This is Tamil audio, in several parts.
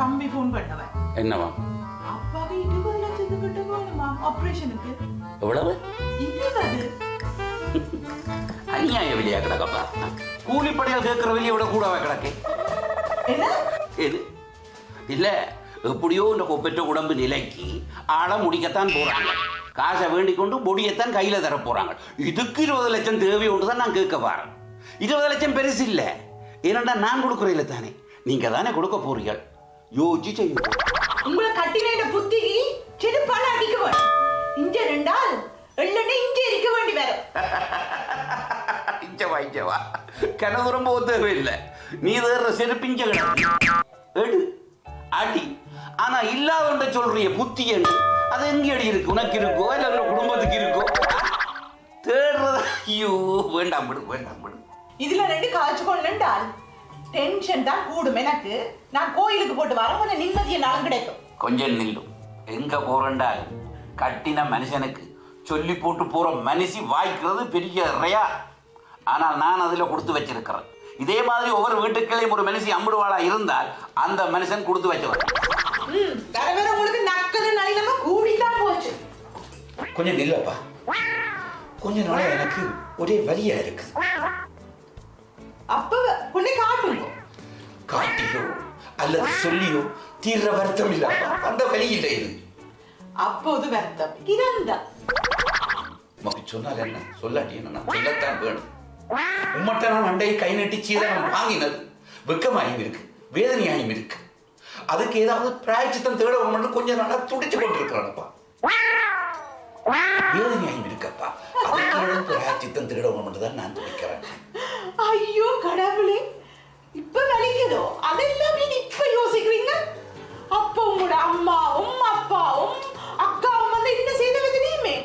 தம்பி போன் பண்ணவன் என்னவா அப்பாக்கு 20 லட்சத்துக்கு கிட்ட வேணுமா ஆபரேஷனுக்கு? எவ்வளவு? 20. அநியாய விலையா கிடக்கப்பா. கூலிப்படையால் கேட்கிற விலையோட கூடவா கிடக்கு? என்ன எது இல்ல, எப்படியோ இந்த கொப்பற்ற உடம்பு நிலைக்கு ஆள முடிக்கத்தான் போறாங்க. காசை வேண்டிக் கொண்டு பொடியத்தான் கையில தர போறாங்க. இதுக்கு 20 லட்சம் தேவை ஒன்று தான் நான் கேட்க வரேன். 20 லட்சம் பெருசு இல்ல, ஏனண்டா நான் கொடுக்குறேன் தானே, நீங்க தானே கொடுக்க போறீர்கள். யோசிச்சு செய்யுங்க. உங்களை கட்டின புத்திக்கு செருப்பால அடிக்க வேணும். இங்க ரெண்டால் எள்ளனே இங்க இருக்க வேண்டி வேற. இஞ்சவா கனதுரம் போக தேவையில்லை. நீ தேர்ற செருப்பிஞ்ச எடு அடி. ஆனா இல்லாத சொல்றிய புத்தி என்று அது எங்க அடி இருக்கு? உனக்கு இருக்கோ இல்ல குடும்பத்துக்கு இருக்கோ? தேடுறத ஐயோ வேண்டாம் விடு, வேண்டாம் விடு. இதுல 2 காய்ச்சி கொண்டால் டென்ஷன் தான் கூடும் எனக்கு. நான் கோயிலுக்கு போட்டு வர கொஞ்சம் நிம்மதிய நாளும் கிடைக்கும். கொஞ்சம் நில்லும். எங்க போறண்டால் கட்டின மனுஷனுக்கு சொல்லி போட்டு போற மனுஷி வாய்க்கிறது பெரிய ரயா. ஆனால் நான் அதுல கொடுத்து வச்சிருக்கிறேன். இதே மாதிரி ஒவ்வொரு வீட்டுக்களையும் ஒரு மனுஷி அம்பிடுவாளா இருந்தால் அந்த மனுஷன் கொடுத்து வச்சவர். வேற வேற உங்களுக்கு நக்கது நளினமா கூடிதான் போச்சு. கொஞ்சம் நில்லப்பா. கொஞ்ச நாளா எனக்கு ஒரே வலியா இருக்கு. அப்ப கொண்டே காட்டுங்க. காட்டியோ அல்லது சொல்லியோ தீர்ற வருத்தம் இல்லப்பா. அந்த வலி இல்லை இது. அப்போது வருத்தம் இறந்த உமக்கு சொன்னால் என்ன சொல்லாட்டி என்ன, நான் சொல்லத்தான் வேணும். உம்மட்ட நான் அண்டையை கை நட்டி சீதனம் வாங்கினது வெக்கமாயும் இருக்கு, வேதனையாயும் இருக்கு. அதுக்கு ஏதாவது பிராயச்சித்தம் தேட மட்டும் கொஞ்ச நாளா துடிச்சு கொண்டிருக்கிறானப்பா. வேதனையாயும் இருக்கப்பா. அதுக்கு பிராயச்சித்தம் தேட மட்டும் தான் நான் துடிக்கிறேன். ஐயோ கடவுளே, இப்ப வலிக்குதோ அதெல்லாம் இப்ப யோசிக்கிறீங்க? அப்ப உங்களோட அம்மாவும் அப்பாவும் அக்காவும் வந்து என்ன செய்தவ தெரியுமே?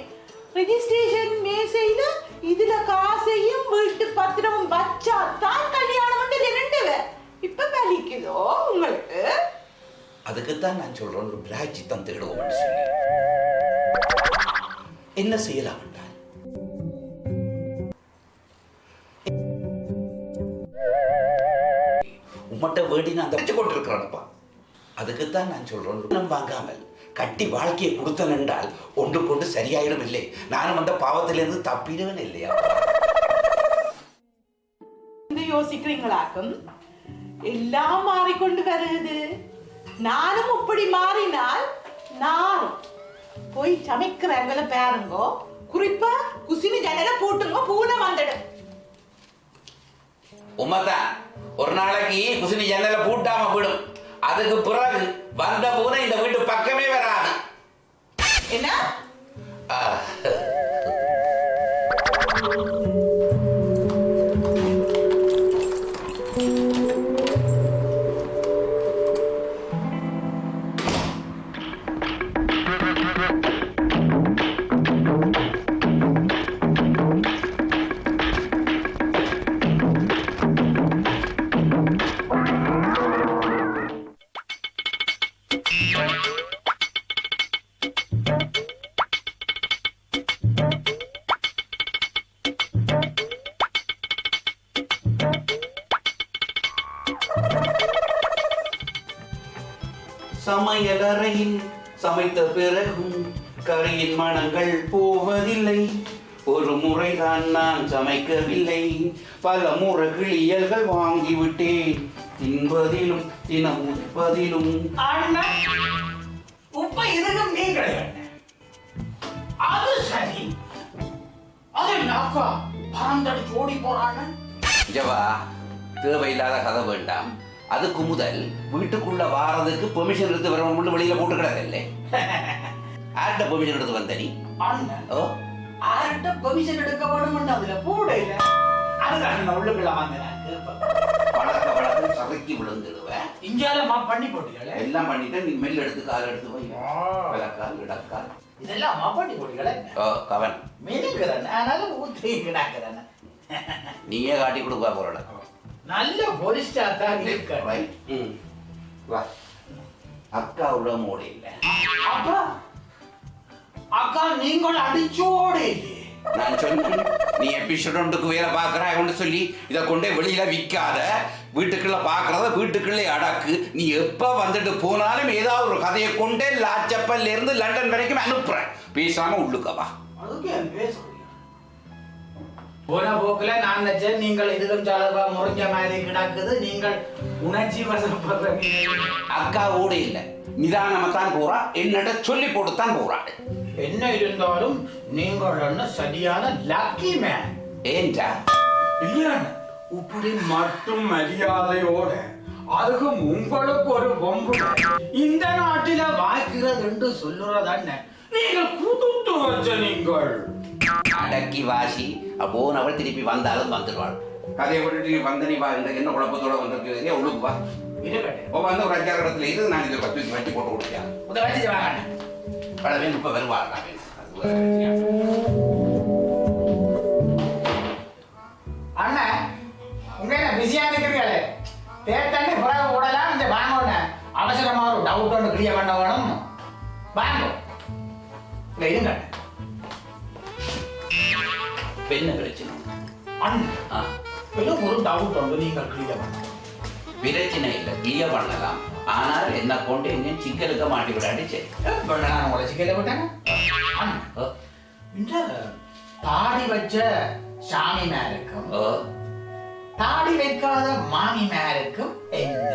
ரெஜிஸ்ட்ரேஷன் மேசையில இதுல காசையும் வீட்டு பத்திரமும் வச்சா தான் கல்யாணம் வந்து ரெண்டுவ. இப்ப வலிக்குதோ உங்களுக்கு? அதுக்குத்தான் நான் சொல்றேன், ஒரு பிராயச்சித்தம் தேடுவோம் சொல்லி. என்ன செய்யலாம் என்றால் உம்மட்ட வேண்டி நான் தச்சு கொண்டிருக்கிறேன்ப்பா. அதுக்குத்தான் நான் சொல்றேன், பணம் வாங்காமல் கட்டி வாழ்க்கையை கொடுத்தன் என்றால் ஒன்று கொண்டு சரியாயிடும் இல்லை. நானும் அந்த பாவத்திலிருந்து தப்பிடுவேன் இல்லையா? யோசிக்கிறீங்களாக்கும் எல்லாம் மாறிக்கொண்டு வருது. நானும் இப்படி மாறினால் நான் போய் சமைக்கிறவங்கள பாருங்கோ. குறிப்பா குசினி ஜன்னல போட்டுங்க, பூனை வந்துடும். உமதான் ஒரு நாளைக்கு குசினி ஜன்னல பூட்டாம விடும். அதுக்கு பிறகு வந்த பூனை இந்த வீட்டு பக்கமே வராது. என்ன சமையலறையில் சமைத்த பிறகும் கறியின் மணங்கள் போவதில்லை. ஒரு முறைதான் நான் சமைக்கவில்லை, பல முறை கிளியல்கள் வாங்கிவிட்டேன். தின்பதிலும் தினமுற்பதிலும் உப்ப இருக்கும் நீங்கள். அது சரி, அது நாக்கா பறந்தடி ஓடி போறான. ஜவா, தேவையில்லாத கதை வேண்டாம். அதுக்கு முதல் வீட்டுக்குள்ள வாரதுக்கு பெர்மிஷன் எடுத்து வரணும். வெளியில போட்டு கிடக்கல. ஆர்ட்ட பெர்மிஷன் எடுத்து வந்த நீ? ஓ, ஆர்ட்ட பெர்மிஷன் எடுக்க வேணும். அதுல போட இல்ல. அதுதான் உள்ளுக்குள்ள வாங்கினேன். வழக்க வழக்கு சபைக்கு விழுந்துடுவேன். இஞ்சால பண்ணி போட்டீங்களே? எல்லாம் பண்ணிட்டு நீ மெல் எடுத்து கால் எடுத்து போய் விளக்கால் இடக்கால் இதெல்லாம் பண்ணி போட்டீங்களே? ஓ கவன் மெல்லுக்கிறேன். அதனால ஊற்றி கிடாக்கிறேன். நீயே காட்டி கொடுப்பா போறட. நல்ல பொலிஸ்டா தான் இருக்க. வா அக்காவோட மூடு இல்லை. அப்பா அக்கா நீங்கள் அடிச்சோடு இல்லையே. நான் சொன்னேன் நீ எபிசோடுக்கு வேலை பார்க்கறாய் சொல்லி இதை கொண்டே வெளியில விற்காத, வீட்டுக்குள்ள பார்க்கறத வீட்டுக்குள்ளே அடக்கு. நீ எப்ப வந்துட்டு போனாலும் ஏதாவது ஒரு கதையை கொண்டே லாச்சப்பல்ல இருந்து லண்டன் வரைக்கும் அனுப்புறேன். பேசாம உள்ளுக்கவா. அதுக்கு ஏன் பேசுறீங்க? போன போக்குல நான் நினைச்சேன் நீங்கள் இதுக்கும் சாலவா முறிஞ்ச மாதிரி கிடக்குது, நீங்கள் உணர்ச்சி வசப்படுறீங்க. அக்கா ஓட இல்லை, நிதானமா தான் போறா, என்னட்ட சொல்லி போட்டுத்தான் போறா. என்ன இருந்தாலும் நீங்கள் என்ன சரியான லக்கி மேன். ஏன்டா இல்லையா இப்படி மட்டும் மரியாதையோட அதுக்கும் உங்களுக்கு ஒரு பொம்பு இந்த நாட்டில வாய்க்கிறது என்று சொல்லுறதானே நீங்கள் குடுத்து வச்ச. நீங்கள் அடக்கி வாசி போனவள் திருப்பி வந்தாலும் வந்துடுவாள். கதையை விட்டு வந்து நீ என்ன குழப்பத்தோட வந்திருக்கீங்க, உள்ளுக்கு வா. வந்து ஒரு 5-6 இடத்துல இருந்து நான் இதை வச்சு வச்சு போட்டு கொடுத்தேன். வச்சு வாங்க பழவே இப்ப வருவாள். அண்ணா உங்க என்ன பிஸியா இருக்கிறீங்களே, தேர்தண்ணி பிறகு ஓடலாம். இந்த வாங்க அவசரமா ஒரு டவுட் ஒன்று கிளியர் பண்ண வேணும். வாங்க இல்ல இருங்க பெண்ணு பிரச்சனை அண்ணா ஒரு டவுட் ஒன்று நீங்கள் கிளியர் பண்ண. பிரச்சனை இல்லை, கிளியர் பண்ணலாம். ஆனால் என்ன கொண்டு என்ன சிக்கலுக்கு மாட்டி விடாடி சரி. நான் உங்களை சிக்கல விட்டாங்க. இந்த தாடி வச்ச சாமி மேருக்கும் தாடி வைக்காத மாமி மேருக்கும் என்ன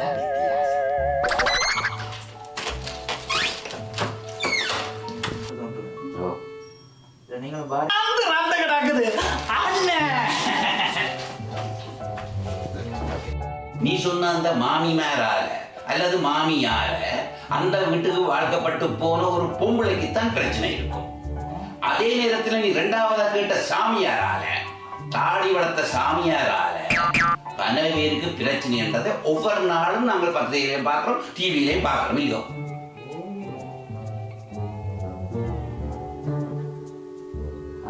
நீ சொன்ன அந்த மாமி மேரால அல்லது மாமியால அந்த வீட்டுக்கு வாழ்க்கப்பட்டு போன ஒரு பொம்பளைக்குத்தான் பிரச்சனை இருக்கும். அதே நேரத்தில் நீ 2வதா கேட்ட சாமியாரால, தாடி வளர்த்த சாமியாரால பல பேருக்கு பிரச்சனை என்றதை ஒவ்வொரு நாளும் நாங்கள் பத்திரிகையிலையும் பார்க்கிறோம், டிவியிலையும் பார்க்கிறோம். இல்லையோ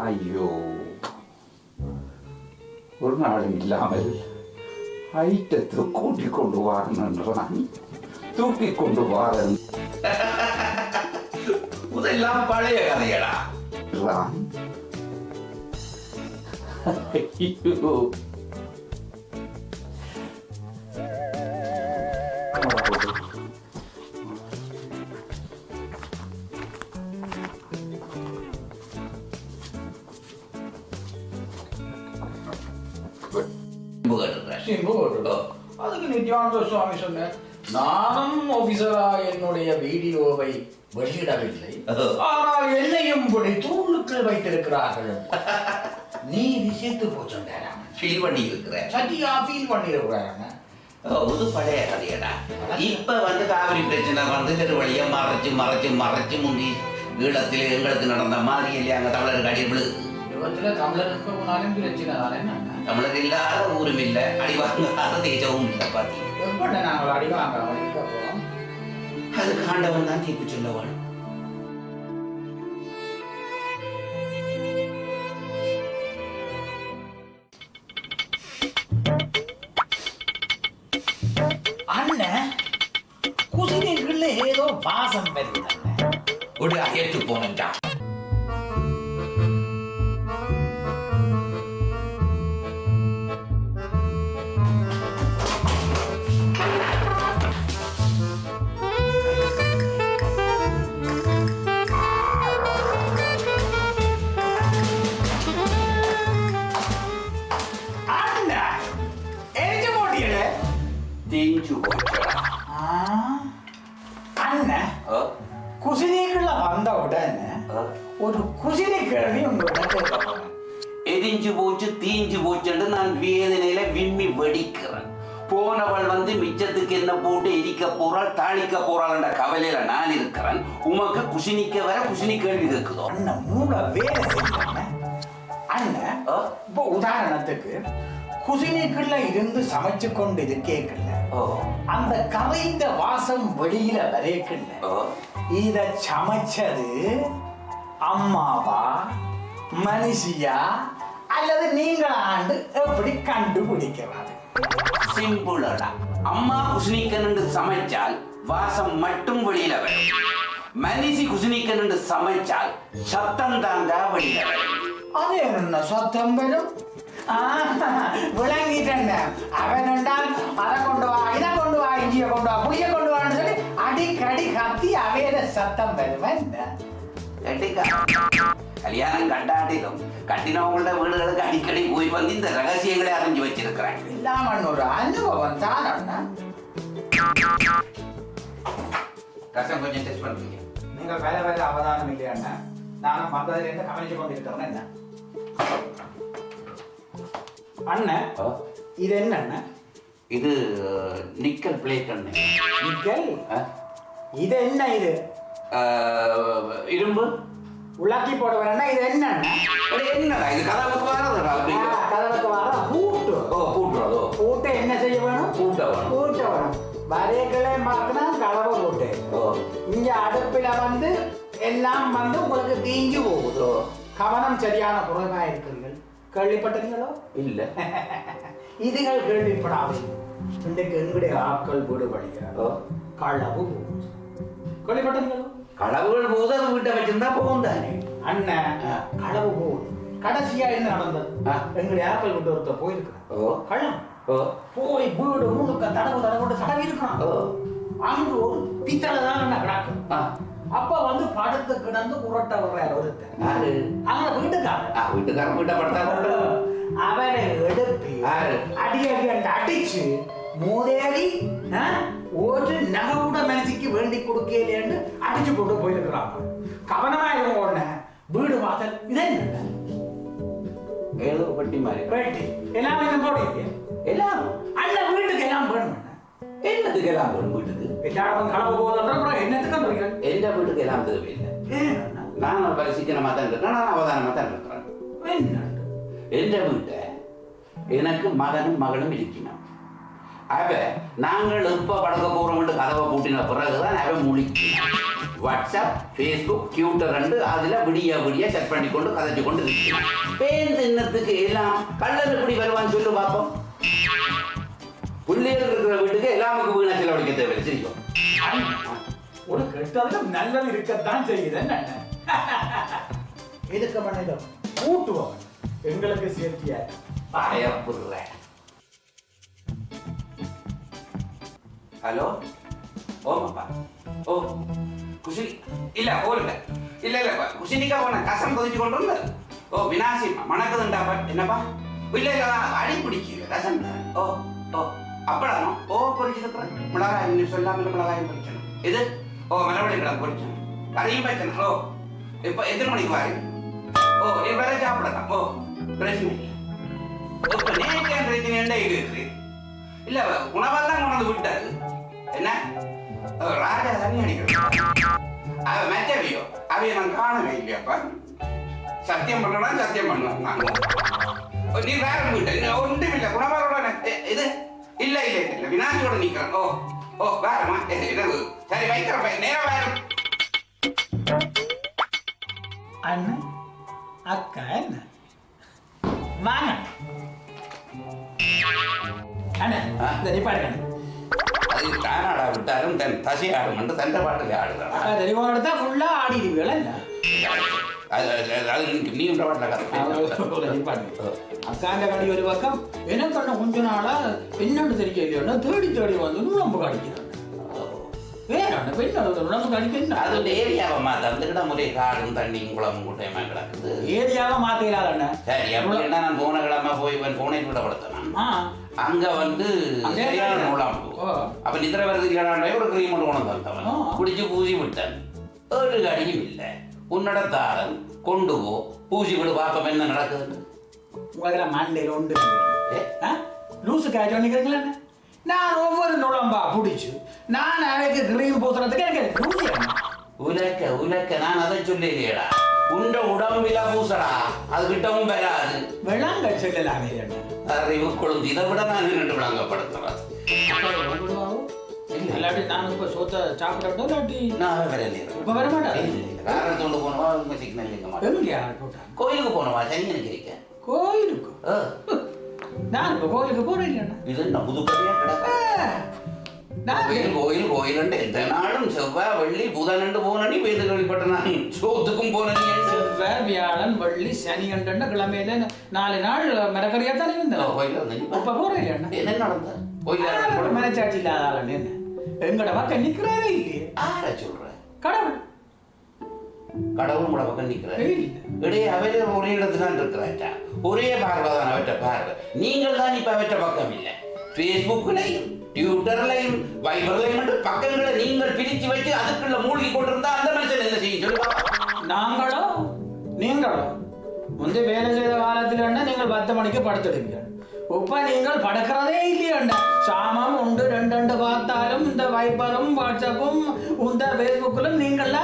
ஐயோ ஒரு நாளும் இல்லாமல் ஐட்டத்தை கூட்டிக் கொண்டு வாரன்றான், தூக்கி கொண்டு வாரன். இதெல்லாம் பழைய கதையடா. ஐயோ அதுக்கு நித்யானந்த சுவாமி சொன்ன, நானும் ஆபீசரா என்னுடைய வீடியோவை வெளியிடவில்லை, ஆனால் என்னையும் தூளுக்குள் வைத்திருக்கிறார்கள். நீ விஷயத்து போச்சுட்ட ஃபீல் பண்ணி இருக்கிற சரியா ஃபீல் பண்ணிருக்கிறாங்க. ஒரு பழைய கதையடா. இப்ப வந்து காவிரி பிரச்சனை வந்து தெரு வழியா மறைச்சு மறைச்சு மறைச்சு முந்தி ஈழத்தில் எங்களுக்கு நடந்த மாதிரி இல்லையா அங்க தமிழருக்கு அடி விழுது. தமிழருக்கு போனாலும் பிரச்சனை தானே. தமிழர் இல்லாத ஊரும் இல்லை, அடிவாங்காத தேஜவும் இல்லை. பாத்தி எப்படி நாங்கள் அடிவாங்க போறோம், அது காண்டவன் தான் தீர்ப்பு சொல்லவாள். அண்ணன் குசினிக்குள்ள ஏதோ வாசம் வருது. ஒரு அயத்து போனா தேஞ்சு போச்சடா. அண்ணன் குசினிக்குள்ள வந்த உடனே ஒரு குசினி கிழவி உங்கள்கிட்ட எரிஞ்சு போச்சு தீஞ்சு போச்சுன்னு நான் வேதனையில விம்மி வெடிக்கிறேன். போனவள் வந்து மிச்சத்துக்கு என்ன போட்டு எரிக்க போறாள் தாளிக்க போறாள் கவலையில நான் இருக்கிறேன். உமக்கு குசினிக்க வர குசினி கேள்வி இருக்குதோ? அண்ணன் மூளை வேலை செய்யறாங்க. அண்ணன் இப்போ உதாரணத்துக்கு குசினிக்குள்ள இருந்து சமைச்சு கொண்டு இருக்கேக்கல, அந்த கரைந்த வாசம் வெளியில வரையக்கல, இத சமைச்சது அம்மாவா மனுஷியா அல்லது நீங்களாண்டு எப்படி கண்டுபிடிக்கிறாரு? சிம்பிளடா. அம்மா குசினிக்கன்னு சமைச்சால் வாசம் மட்டும் வெளியில வரும். மனுஷி குசினிக்கன்னு சமைச்சால் சத்தம் தாங்க வெளியில வரும். அது என்ன சத்தம் வரும்? விளங்கிட்டேன். அவன் என்றால் அதை கொண்டு வா, இதை கொண்டு வா, இஞ்சியை கொண்டு வா, புளியை கொண்டு வான்னு சொல்லி அடிக்கடி கத்தி அவையில சத்தம் வருவேன். கல்யாணம் கண்டாட்டிலும் கட்டினவங்களோட வீடுகளுக்கு அடிக்கடி போய் வந்து இந்த ரகசியங்களை அறிஞ்சு வச்சிருக்கிறேன். இல்லாம ஒரு அனுபவம் தான் அண்ணா. ரசம் கொஞ்சம் டெஸ்ட் பண்ணுறீங்க. நீங்கள் வேலை வேலை அவதானம் இல்லையா? நானும் வந்ததுலேருந்து கவனிச்சு கொண்டிருக்கிறேன். என்ன அண்ணன் இது என்ன அண்ணன்? இது நிக்கல் பிளேட் அண்ணன். நிக்கல்? இது என்ன? இது இரும்பு உலாக்கி போட வரேன்னா இது என்ன? என்னடா இது? கதவுக்கு வரதுடா. கதவுக்கு வர பூட்டு. பூட்டுறதோ? பூட்டை என்ன செய்ய வேணும்? பூட்ட வேணும். பூட்ட வேணும். வரைகளை பார்க்கனா கதவை பூட்டு. இங்க அடுப்பில வந்து எல்லாம் வந்து உங்களுக்கு தீஞ்சு போகுது. கவனம் சரியான குறைவா இருக்கிறீர்கள். கேள்விப்பட்டீங்களோ? இல்ல. இதுகள் கேள்விப்படாது. இன்றைக்கு எங்களுடைய ஆட்கள் வீடு வழிகிறாரோ களவு போகுது. கேள்விப்பட்டீங்களோ? களவுகள் போது அது வீட்டை வச்சிருந்தா போகும் தானே அண்ணன். களவு போகுது. கடைசியா என்ன நடந்தது? எங்களுடைய ஆட்கள் வீட்டு ஒருத்தர் போயிருக்கிறார். கள்ளம் போய் வீடு முழுக்க தடவு தடவி இருக்கிறான். அங்கு ஒரு பித்தளை தான் என்ன கிடக்கு. அப்ப வந்து படுத்து கிடந்து உரட்ட வர்றாரு ஒருத்தர். அவங்க வீட்டுக்காரன் வீட்டை படுத்தா அவரை எடுப்பி அடி அடிச்சு மூதேவி ஒரு நகவுட மனசுக்கு வேண்டி கொடுக்கலேன்னு அடிச்சு போட்டு போயிருக்கிறாங்க. கவனமா இருக்கும் உடனே வீடு வாசல் இது என்ன? ஏதோ பெட்டி மாதிரி பெட்டி எல்லாம் என்ன போடுங்க? எல்லாம் அண்ணன் வீட்டுக்கு எல்லாம் வேணும். என்னத்துக்கு எல்லாம் வேணும்? வீட்டுக்கு எல்லாரும் களவு போகுதுன்ற என்னத்துக்கு? எந்த வீட்டுக்கு எல்லாம் தேவையில்லை. நான் பரிசீலனமா தான் இருக்கேன். நான் அவதானமா தான் இருக்கிறேன். எந்த வீட்டை எனக்கு மகனும் மகளும் இருக்கணும். அவ நாங்கள் எப்ப படக்க போறோம் கதவை பூட்டின பிறகுதான் அவன் முழிக்கணும். வாட்ஸ்அப், ஃபேஸ்புக், ட்விட்டர் அதுல விடிய செக் பண்ணி கொண்டு கதைச்சு கொண்டு இருக்கணும். பேன் தின்னத்துக்கு எல்லாம் கல்லர் எப்படி வருவான்னு சொல்லு பார்ப்போம். பிள்ளைகள் இருக்கிற வீட்டுக்கு எல்லாமுக்கு வீணா செலவழிக்க தேவையில்லை. சரிக்கும் ஒரு கெட்டதும் நல்லது இருக்கத்தான் செய்யுது. எதுக்கு மனிதம் கூட்டுவோம் எங்களுக்கு சேர்த்தியா பயப்படுற. ஹலோ ஓமாப்பா. ஓ குஷினி இல்ல ஓல்ல இல்ல இல்ல குஷினிக்கா போன கசம் கொதிச்சு கொண்டு வந்த. ஓ வினாசி மணக்குதுண்டாப்பா. என்னப்பா? இல்ல இல்ல அடி பிடிக்கல ரசம். ஓ ஓ அப்படானோ? ஓ பொரிச்சிருக்கிறேன். மிளகாய் சொல்லாமல் மிளகாயும் பொரிக்கணும். இது ஓ மரவள்ளி கிழங்கு பொரிச்சணும். அதையும் வைக்கணும். ஓ இப்ப எத்தனை மணிக்கு வாரு? ஓ நீ வேற சாப்பிடலாம். ஓ பிரச்சனை இல்லை. இப்ப நேற்று பிரச்சனை என்ன இருக்குது? இல்ல உணவெல்லாம் கொண்டு விட்டாரு. என்ன ராஜா தண்ணி அடிக்கிறோம். அவ மெச்சவியோ அவைய நான் காணவே இல்லையாப்பா. சத்தியம் பண்ணலாம் சத்தியம் பண்ணலாம். நாங்க நீ வேற வீட்டு ஒன்றும் இல்லை. உணவோட இது இல்ல இல்ல இல்ல வினாசியோட நிக்கிறேன். ஓ ஓ வேறமா என்னது? சரி வைக்கிறேன். நேரம் வேற. அண்ணன் அக்கா என்ன வாங்க அண்ணன் இந்த நிப்பாடுங்க. அது தானாடா விட்டாலும் தன் தசை ஆடும் தண்டை பாட்டுக்கு ஆடுதான். டெலிஃபோன் எடுத்தா ஃபுல்லா ஆடிடுவீங்களா? இல்லை நீ அக்காண்ட கடி ஒரு பக்கம் எனக்கு கொஞ்ச நாளா என்னன்னு தெரியலையோன்னா தேடி தேடி வந்து நுழம்பு கடிக்கிறாங்க. வேற நுழம்பு கடிக்க அது ஏரியாவை மாத்த முறை காடும் தண்ணியும் குளமும் கூட்டையமா கிடக்குது. ஏரியாவை மாத்திக்கிறாங்க. சரி அப்படின்னா நான் போன கிழமை போய் போனை கூட படுத்தேன். அங்க வந்து சரியான நுழம்பு. அப்ப நிதிர வருது ஒரு கிரீம் கொண்டு வந்தவன் குடிச்சு பூசி விட்டேன். ஒரு கடியும் இல்லை. உன்னோட தாரன் கொண்டு போ பூசி கொடு பாப்பம் என்ன நடக்குது. உங்கள மண்டையில் உண்டு லூசு காய்ச்சி பண்ணிக்கிறீங்களா? நான் ஒவ்வொரு நுழம்பா பிடிச்சு நான் அவைக்கு கிரீம் பூசுறதுக்கு எனக்கு உலக்க உலக்க நான் அதை சொல்லிடா. உண்ட உடம்பில பூசடா அது கிட்டவும் வராது. விளங்க செல்லலாமே அறிவு கொழுந்து இதை விட நான் நின்று விளங்கப்படுத்துறேன். இல்லாட்டி நான் இப்ப சோத்த சாப்பிட்டோம் இல்லாட்டி நான் வர இப்ப வர மாட்டேன். காரணத்தோண்டு போனவா உங்க சிக்னல் எங்க மாட்டேன். கோயிலுக்கு போனவா சனி நினைக்கிறீங்க? கோயிலுக்கு நான் இப்ப கோயிலுக்கு போறேன் இல்லையா? இது என்ன புது கதையா கிடக்கு? கோயில் கோயில் எந்த நாளும் செவ்வாய் வெள்ளி புதன் போனி வேந்து கழிப்பட்ட நான் சோத்துக்கும் போனி செவ்வாய் வியாழன் வெள்ளி சனி கண்ட கிழமையில 4 நாள் மரக்கறியா தான் இருந்தேன். இப்ப போறேன் இல்லையா? என்ன நடந்த கோயில் மனச்சாட்சி இல்லாத ஆளு என்ன எங்கட பக்கம் நிக்கிறாரே இல்லையே. ஆர சொல்ற கடவுள் கடவுள் கூட பக்கம் நிக்கிறாரு இடையே அவரே ஒரே இடத்துல தான் இருக்கிறாச்சா ஒரே பார்வை தான் அவற்ற பார்வை. நீங்கள் தான் இப்ப அவற்ற பக்கம் இல்லை. பேஸ்புக்லையும் ட்விட்டர்லையும் வைபர்லையும் பக்கங்களை நீங்கள் பிரித்து வச்சு அதுக்குள்ள மூழ்கி கொண்டிருந்தா அந்த மனுஷன் என்ன செய்ய சொல்லுவா? நாங்களோ நீங்களோ முந்தி வேலை செய்த காலத்துல நீங்கள் 10 மணிக்கு படுத்துடுவீங்க. இப்ப நீங்கள் படுக்கிறதே இல்லையா? சாமம் உண்டு 2 பார்த்தாலும் இந்த வைபரும் வாட்ஸ்அப்பும் இந்த பேஸ்புக்கிலும் நீங்கள்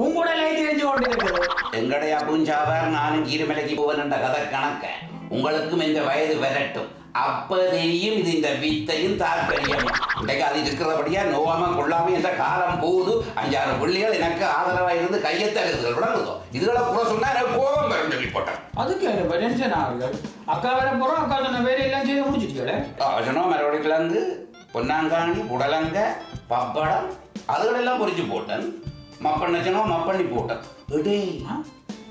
உங்களோட லைட் எரிஞ்சு கொண்டு இருக்குது. எங்கடைய பூஞ்சாவார் நானும் கீரமலைக்கு போவன் கதை கணக்க உங்களுக்கும் இந்த வயது வரட்டும் அப்ப தெரியும் இது இந்த வித்தையும் தாற்பயம். இன்றைக்கு அது இருக்கிறபடியா நோவாம கொள்ளாம என்ற காலம் போது 5-6 பிள்ளைகள் எனக்கு ஆதரவா இருந்து கையத்தழுதுகள் விளங்குதோ இதுகளை கூட சொன்னா எனக்கு கோபம் வரும் சொல்லிப்பட்டேன். அதுக்கு டென்ஷன் ஆகுது. அக்கா வர போறோம் அக்கா சொன்ன வேற எல்லாம் செய்து முடிச்சிட்டீங்களே. சொன்னோ மறுபடிக்கிழந்து பொன்னாங்காணி புடலங்க பப்படம் அதுகளெல்லாம் பொறிச்சு போட்டேன். மப்பண்ணச்சனோ மப்பண்ணி போட்டேன்.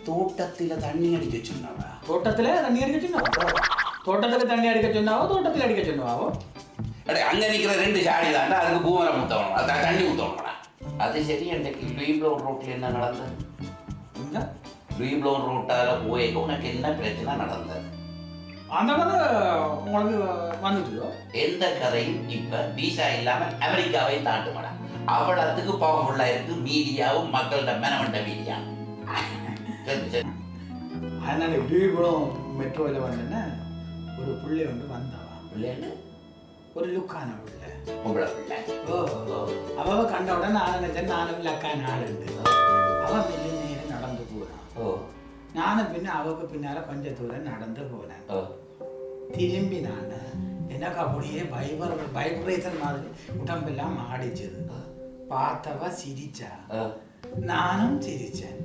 தோட்டத்தில தண்ணி அடிக்க சொன்னவா? தோட்டத்துல தண்ணி அடிக்க சொன்னாவோ? தோட்டத்துல தண்ணி அடிக்க சொன்னாவோ தோட்டத்தில் அடிக்க சொன்னாவோ? அங்க நிக்கிற 2 சாடி தாண்டா அதுக்கு பூமரை ஊத்தணும் அதான் தண்ணி ஊத்தணும்டா. அது சரி. அன்றைக்கு லூயிப்ளோன் ரோட்ல என்ன நடந்தது? லூயிப்ளோன் ரோட்டால போய் உனக்கு என்ன பிரச்சனை நடந்தது? அந்த கதை உங்களுக்கு வந்துட்டோ? எந்த கதையும் இப்ப வீசா இல்லாம அமெரிக்காவை தாண்டுமாடா. அவ்வளத்துக்கு பவர்ஃபுல்லா இருக்கு மீடியாவும் மக்களோட மனவண்ட மீடியா. அதனால லூயிப்ளோன் மெட்ரோல வந்தேன்னா ஒரு பிள்ளை ஒன்று வந்தவா. பிள்ளைன்னு ஒரு லுக்கான பிள்ளை. உங்களை பிள்ளை. அவ கண்ட உடனே நான் நினைச்சேன் நானும் லக்கான ஆள் இருக்கு. அவன் வெளியே நேரம் நடந்து போறான். நானும் பின்ன அவக்கு பின்னால கொஞ்சம் தூரம் நடந்து போனேன். திரும்பி நான் எனக்கு அப்படியே வைப்ரேஷன் மாதிரி உடம்பெல்லாம் ஆடிச்சது. பார்த்தவ சிரிச்சா, நானும் சிரிச்சேன்.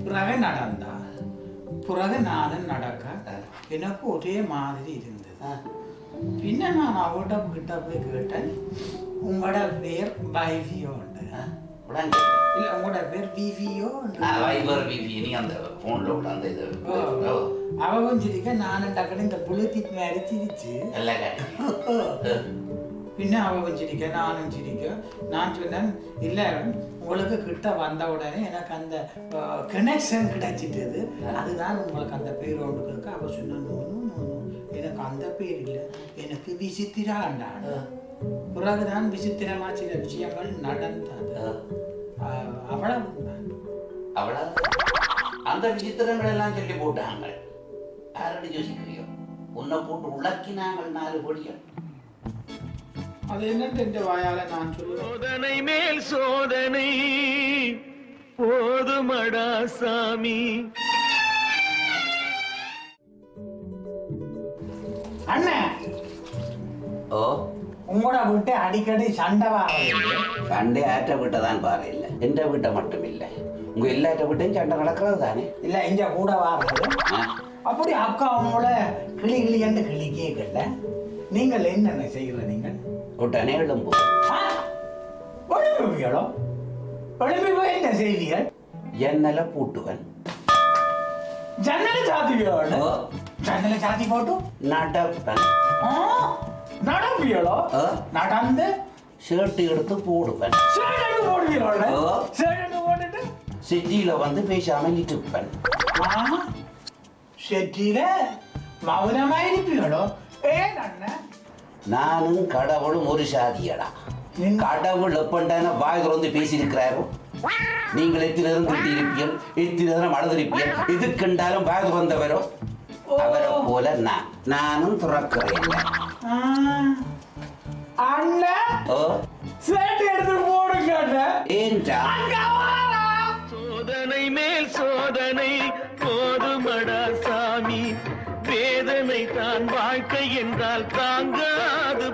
பிறகு நடந்தா, பிறகு நானும் நடக்க எனக்கு ஒரே மாதிரி இருந்தது. பின்ன நான் அவட்ட கிட்ட போய் கேட்டேன், உங்களோட பேர் வைவியோ உண்டு இல்ல உங்களோட பேர் விவியோ? அவ கொஞ்சிருக்க நானும் டக்குனு இந்த புளுத்திக்கு மாதிரி சிரிச்சு. பின்ன அவ கொஞ்சிருக்க நானும் சிரிக்க. நான் சொன்னேன் இல்ல உங்களுக்கு கிட்ட வந்த உடனே எனக்கு அந்த கனெக்ஷன் கிடைச்சிட்டது. அதுதான் உங்களுக்கு அந்த பேர் ஒன்று இருக்கு. அவ சொன்ன எனக்கு அந்த பேர் இல்லை, எனக்கு விசித்திராண்டான். பிறகுதான் விசித்திரமா சில விஷயங்கள் நடந்தது. அவ்வளவு அந்த விசித்திரங்கள் எல்லாம் சொல்லி போட்டாங்க. யாரடி யோசிக்கிறியோ? உன்னை போட்டு உலக்கினாங்கள் 4 பொடிகள். அது என்னன்னு என்ற வாயால நான் சொல்லுவேன். சோதனை மேல் சோதனை போதுமடா சாமி. அண்ணா உங்களோட வீட்டை அடிக்கடி சண்டை சண்டை ஆற்ற வீட்டை தான் பாரு. இல்லை எந்த வீட்டை மட்டும் இல்லை, உங்க எல்லாற்ற வீட்டையும் சண்டை நடக்கிறது தானே. இல்ல இங்க கூட வாரது. அப்படி அக்கா அவங்களோட கிளி கிளி என்று கிளி கேட்கல. நீங்கள் என்னென்ன செய்கிற? நீங்கள் உடனே எழும்பு எழும்புவீங்களோ? எழும்பி போய் என்ன செய்வீர்கள்? ஜன்னலை பூட்டுவன். ஜன்னலை சாத்துவீங்களோ? ஜன்னலை சாத்தி போட்டு நடப்பன். நடப்பீங்களோ? நடந்து ஷர்ட் எடுத்து போடுவன். சிட்டியில வந்து பேசாம இருப்பன். சிட்டியில மௌனமாயிருப்பீங்களோ? ஏன் அண்ணன்? நானும் கடவுளும் ஒரு சாதியடா. கடவுள் எப்பண்டான வாய் திறந்து பேசியிருக்கிறாரோ. நீங்கள் எத்தனை நேரம் திட்டி இருப்பீர்கள், எத்தனை நேரம் அழுதிருப்பீர்கள். எது கண்டாலும் வாய் திறந்தவரோ அவரை போல நானும் துறக்கிறேன். சோதனை மேல் சோதனை போதுமடா சாமி. வேதனை தான் வாழ்க்கை என்றால் தாங்காது.